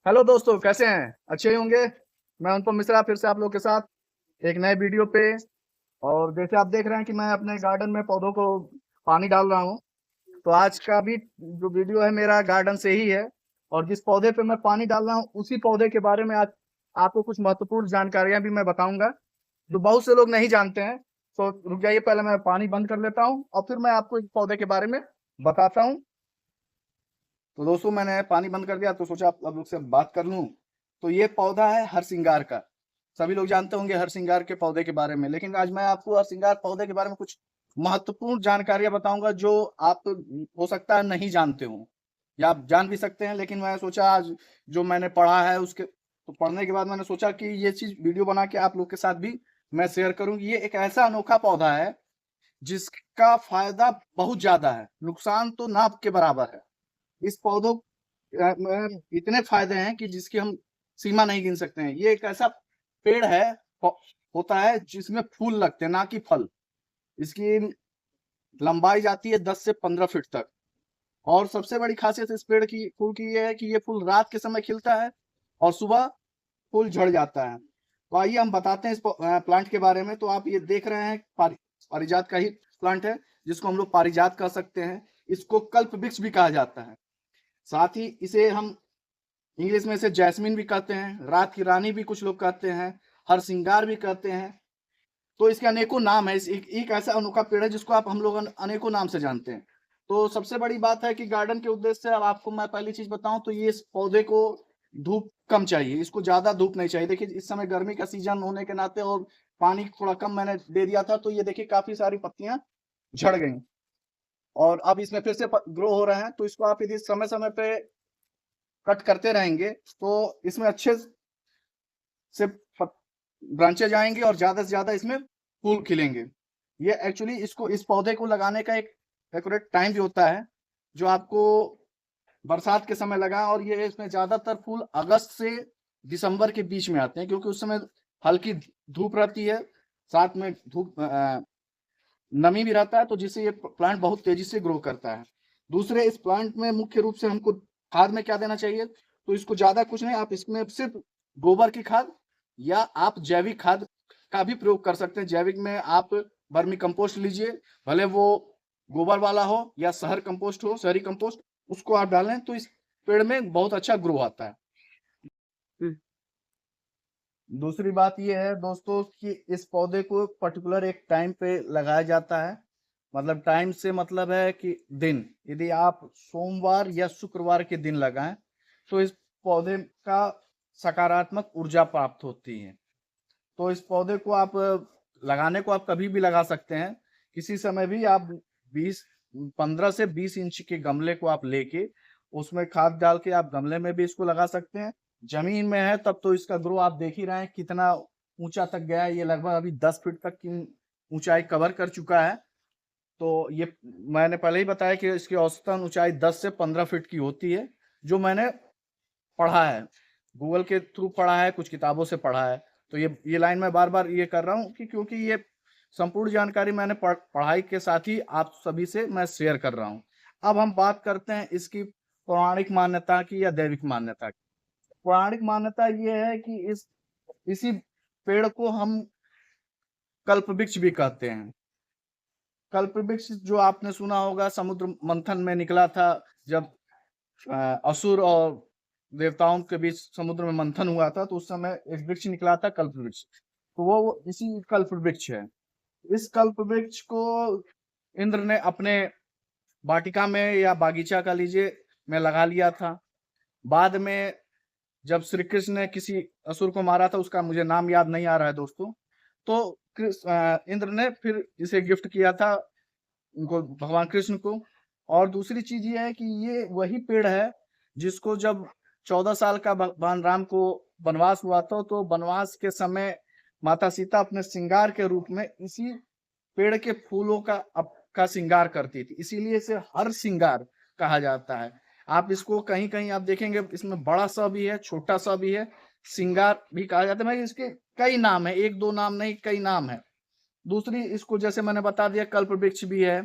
Hello दोस्तों, कैसे हैं? अच्छे ही होंगे। मैं अनुपम मिश्रा फिर से आप लोग के साथ एक नए वीडियो पे। और जैसे आप देख रहे हैं कि मैं अपने गार्डन में पौधों को पानी डाल रहा हूँ। तो आज का भी जो वीडियो है मेरा गार्डन से ही है। और जिस पौधे पे मैं पानी डाल रहा हूँ उसी पौधे के बारे में आज आपको कुछ महत्वपूर्ण जानकारियां भी मैं बताऊंगा जो बहुत से लोग नहीं जानते हैं। तो रुक जाइए, पहले मैं पानी बंद कर लेता हूँ और फिर मैं आपको इस पौधे के बारे में बताता हूँ। तो दोस्तों, मैंने पानी बंद कर दिया तो सोचा आप लोग से बात कर लूं। तो ये पौधा है हरसिंगार का। सभी लोग जानते होंगे हरसिंगार के पौधे के बारे में, लेकिन आज मैं आपको हरसिंगार पौधे के बारे में कुछ महत्वपूर्ण जानकारियां बताऊंगा जो आप हो सकता है नहीं जानते हो, या आप जान भी सकते हैं। लेकिन मैं सोचा आज जो मैंने पढ़ा है उसके तो पढ़ने के बाद मैंने सोचा कि ये चीज वीडियो बना के आप लोग के साथ भी मैं शेयर करूँ। ये एक ऐसा अनोखा पौधा है जिसका फायदा बहुत ज्यादा है, नुकसान तो ना के बराबर है। इस पौधों में इतने फायदे हैं कि जिसकी हम सीमा नहीं गिन सकते हैं। ये एक ऐसा पेड़ है, होता है जिसमें फूल लगते हैं, ना कि फल। इसकी लंबाई जाती है 10 से 15 फीट तक। और सबसे बड़ी खासियत इस पेड़ की फूल की ये है कि ये फूल रात के समय खिलता है और सुबह फूल झड़ जाता है। तो आइए हम बताते हैं इस प्लांट के बारे में। तो आप ये देख रहे हैं पारिजात का ही प्लांट है, जिसको हम लोग पारिजात कह सकते हैं। इसको कल्प वृक्ष भी कहा जाता है। साथ ही इसे हम इंग्लिश में इसे जैस्मिन भी कहते हैं, रात की रानी भी कुछ लोग कहते हैं, हर सिंगार भी कहते हैं। तो इसके अनेकों नाम है। एक ऐसा अनोखा पेड़ है जिसको आप हम लोग अनेकों नाम से जानते हैं। तो सबसे बड़ी बात है कि गार्डन के उद्देश्य से अब आपको मैं पहली चीज बताऊं तो ये इस पौधे को धूप कम चाहिए, इसको ज्यादा धूप नहीं चाहिए। देखिए, इस समय गर्मी का सीजन होने के नाते और पानी थोड़ा कम मैंने दे दिया था, तो ये देखिए काफी सारी पत्तियां झड़ गई और अब इसमें फिर से ग्रो हो रहे हैं। तो इसको आप यदि समय समय पे कट करते रहेंगे तो इसमें अच्छे से ब्रांचेज आएंगे और ज्यादा से ज्यादा इसमें फूल खिलेंगे। ये एक्चुअली इसको इस पौधे को लगाने का एक एक्यूरेट टाइम भी होता है जो आपको बरसात के समय लगा। और ये इसमें ज्यादातर फूल अगस्त से दिसंबर के बीच में आते हैं, क्योंकि उस समय हल्की धूप रहती है, साथ में धूप नमी भी रहता है, तो जिससे ये प्लांट बहुत तेजी से ग्रो करता है। दूसरे, इस प्लांट में मुख्य रूप से हमको खाद में क्या देना चाहिए, तो इसको ज्यादा कुछ नहीं, आप इसमें सिर्फ गोबर की खाद या आप जैविक खाद का भी प्रयोग कर सकते हैं। जैविक में आप वर्मी कंपोस्ट लीजिए, भले वो गोबर वाला हो या शहर कंपोस्ट हो, शहरी कंपोस्ट, उसको आप डालें तो इस पेड़ में बहुत अच्छा ग्रो आता है। दूसरी बात यह है दोस्तों कि इस पौधे को पर्टिकुलर एक टाइम पे लगाया जाता है। मतलब टाइम से मतलब है कि दिन, यदि आप सोमवार या शुक्रवार के दिन लगाएं तो इस पौधे का सकारात्मक ऊर्जा प्राप्त होती है। तो इस पौधे को आप लगाने को आप कभी भी लगा सकते हैं, किसी समय भी। आप 20 15 से 20 इंच के गमले को आप लेके उसमें खाद डाल के आप गमले में भी इसको लगा सकते हैं। जमीन में है तब तो इसका ग्रो आप देख ही रहे हैं कितना ऊंचा तक गया है। ये लगभग अभी 10 फीट तक की ऊंचाई कवर कर चुका है। तो ये मैंने पहले ही बताया कि इसकी औसतन ऊंचाई 10 से 15 फीट की होती है, जो मैंने पढ़ा है, गूगल के थ्रू पढ़ा है, कुछ किताबों से पढ़ा है। तो ये लाइन मैं बार बार ये कर रहा हूँ कि क्योंकि ये संपूर्ण जानकारी मैंने पढ़ाई के साथ ही आप सभी से मैं शेयर कर रहा हूँ। अब हम बात करते हैं इसकी पौराणिक मान्यता की या दैविक मान्यता की। पौराणिक मान्यता ये है कि इसी पेड़ को हम कल्प वृक्ष भी कहते हैं। कल्प वृक्ष जो आपने सुना होगा, समुद्र मंथन में निकला था जब असुर और देवताओं के बीच समुद्र में मंथन हुआ था, तो उस समय एक वृक्ष निकला था, कल्प वृक्ष। तो वो इसी कल्प वृक्ष है। इस कल्प वृक्ष को इंद्र ने अपने वाटिका में या बागीचा का लीजिए में लगा लिया था। बाद में जब श्री कृष्ण ने किसी असुर को मारा था, उसका मुझे नाम याद नहीं आ रहा है दोस्तों, तो इंद्र ने फिर इसे गिफ्ट किया था उनको, भगवान कृष्ण को। और दूसरी चीज ये है कि ये वही पेड़ है जिसको जब 14 साल का भगवान राम को वनवास हुआ था, तो वनवास के समय माता सीता अपने श्रृंगार के रूप में इसी पेड़ के फूलों का श्रृंगार करती थी, इसीलिए इसे हर श्रृंगार कहा जाता है। आप इसको कहीं कहीं आप देखेंगे इसमें बड़ा सा भी है, छोटा सा भी है, श्रृंगार भी कहा जाता है। भाई इसके कई नाम है, एक दो नाम नहीं, कई नाम है। दूसरी, इसको जैसे मैंने बता दिया, कल्प वृक्ष भी है।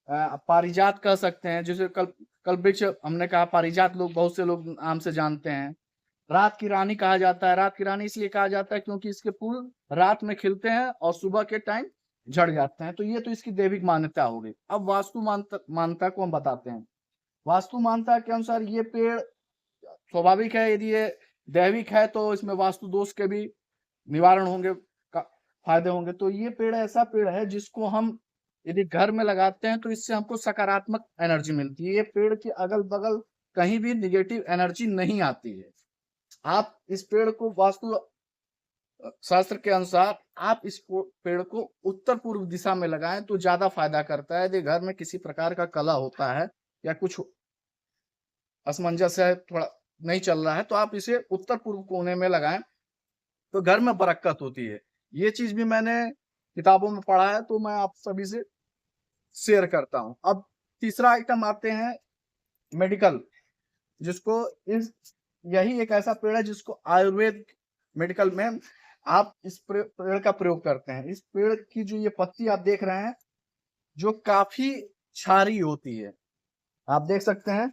पारिजात कह सकते हैं, जिसे कल्पवृक्ष हमने कहा, पारिजात लोग बहुत से लोग नाम से जानते हैं। रात की रानी कहा जाता है। रात की रानी इसलिए कहा जाता है क्योंकि इसके फूल रात में खिलते हैं और सुबह के टाइम झड़ जाते हैं। तो ये तो इसकी दैविक मान्यता हो गई। अब वास्तु मान्यता को हम बताते हैं। वास्तु मान्यता के अनुसार ये पेड़ स्वाभाविक है, यदि ये दैविक है तो इसमें वास्तु दोष के भी निवारण होंगे, फायदे होंगे। तो ये पेड़ ऐसा पेड़ है जिसको हम यदि घर में लगाते हैं तो इससे हमको सकारात्मक एनर्जी मिलती है। ये पेड़ के अगल बगल कहीं भी निगेटिव एनर्जी नहीं आती है। आप इस पेड़ को वास्तु शास्त्र के अनुसार आप इस पेड़ को उत्तर पूर्व दिशा में लगाएं तो ज्यादा फायदा करता है। यदि घर में किसी प्रकार का कलह होता है या कुछ असमंजस है, थोड़ा नहीं चल रहा है, तो आप इसे उत्तर पूर्व कोने में लगाएं तो घर में बरकत होती है। ये चीज भी मैंने किताबों में पढ़ा है, तो मैं आप सभी से शेयर करता हूं। अब तीसरा आइटम आते हैं मेडिकल, जिसको यही एक ऐसा पेड़ है जिसको आयुर्वेद मेडिकल में आप इस पेड़ का प्रयोग करते हैं। इस पेड़ की जो ये पत्ती आप देख रहे हैं, जो काफी क्षारी होती है, आप देख सकते हैं,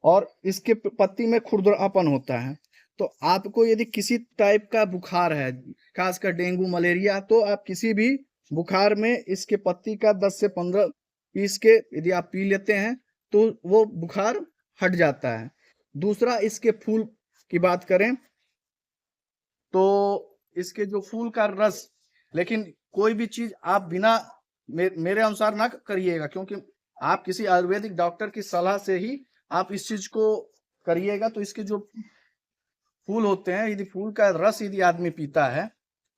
और इसके पत्ती में खुरदरापन होता है। तो आपको यदि किसी टाइप का बुखार है, खासकर डेंगू, मलेरिया, तो आप किसी भी बुखार में इसके पत्ती का 10 से 15 पीस के यदि आप पी लेते हैं तो वो बुखार हट जाता है। दूसरा, इसके फूल की बात करें तो इसके जो फूल का रस, लेकिन कोई भी चीज आप बिना मेरे अनुसार ना करिएगा, क्योंकि आप किसी आयुर्वेदिक डॉक्टर की सलाह से ही आप इस चीज को करिएगा। तो इसके जो फूल होते हैं, यदि फूल का रस यदि आदमी पीता है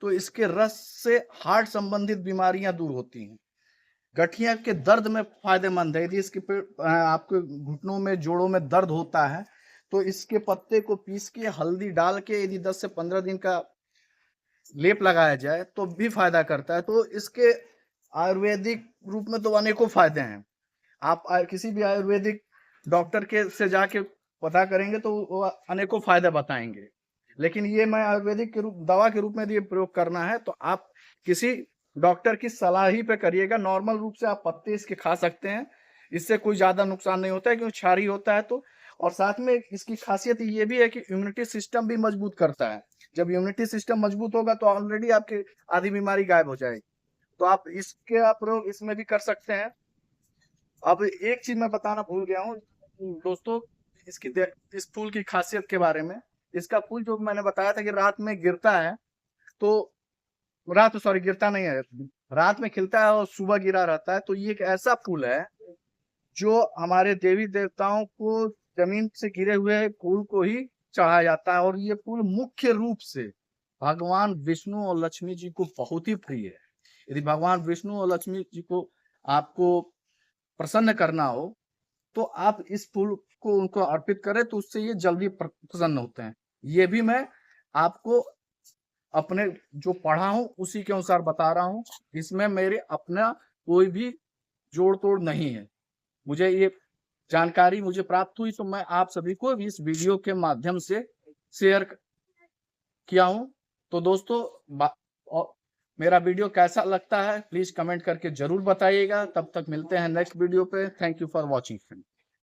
तो इसके रस से हार्ट संबंधित बीमारियां दूर होती हैं। गठिया के दर्द में फायदेमंद है। यदि इसके आपके घुटनों में, जोड़ों में दर्द होता है तो इसके पत्ते को पीस के हल्दी डाल के यदि 10 से 15 दिन का लेप लगाया जाए तो भी फायदा करता है। तो इसके आयुर्वेदिक रूप में तो अनेकों फायदे हैं। आप किसी भी आयुर्वेदिक डॉक्टर के से जाके पता करेंगे तो वो अनेकों फायदे बताएंगे। लेकिन ये मैं आयुर्वेदिक के रूप, दवा के रूप में यदि प्रयोग करना है तो आप किसी डॉक्टर की सलाह ही पे करिएगा। नॉर्मल रूप से आप पत्ते इसके खा सकते हैं, इससे कोई ज्यादा नुकसान नहीं होता है, क्योंकि क्षारी होता है। तो और साथ में इसकी खासियत ये भी है कि इम्यूनिटी सिस्टम भी मजबूत करता है। जब इम्यूनिटी सिस्टम मजबूत होगा तो ऑलरेडी आपकी आधी बीमारी गायब हो जाएगी। तो आप इसके प्रयोग इसमें भी कर सकते हैं। अब एक चीज मैं बताना भूल गया हूँ दोस्तों, इस फूल की खासियत के बारे में। इसका फूल जो मैंने बताया था कि रात में गिरता है, तो सॉरी गिरता नहीं है, रात में खिलता है और सुबह गिरा रहता है। तो ये एक ऐसा फूल है जो हमारे देवी देवताओं को जमीन से गिरे हुए फूल को ही चढ़ाया जाता है। और ये फूल मुख्य रूप से भगवान विष्णु और लक्ष्मी जी को बहुत ही प्रिय है। यदि भगवान विष्णु और लक्ष्मी जी को आपको प्रसन्न करना हो तो आप इस फूल को उनको अर्पित करें, तो उससे ये जल्दी प्रसन्न होते हैं। ये भी मैं आपको अपने जो पढ़ा हूं उसी के अनुसार बता रहा हूं, इसमें मेरे अपना कोई भी जोड़ तोड़ नहीं है। मुझे ये जानकारी मुझे प्राप्त हुई तो मैं आप सभी को भी इस वीडियो के माध्यम से शेयर किया हूं। तो दोस्तों, मेरा वीडियो कैसा लगता है प्लीज कमेंट करके जरूर बताइएगा। तब तक मिलते हैं नेक्स्ट वीडियो पे। Thank you for watching.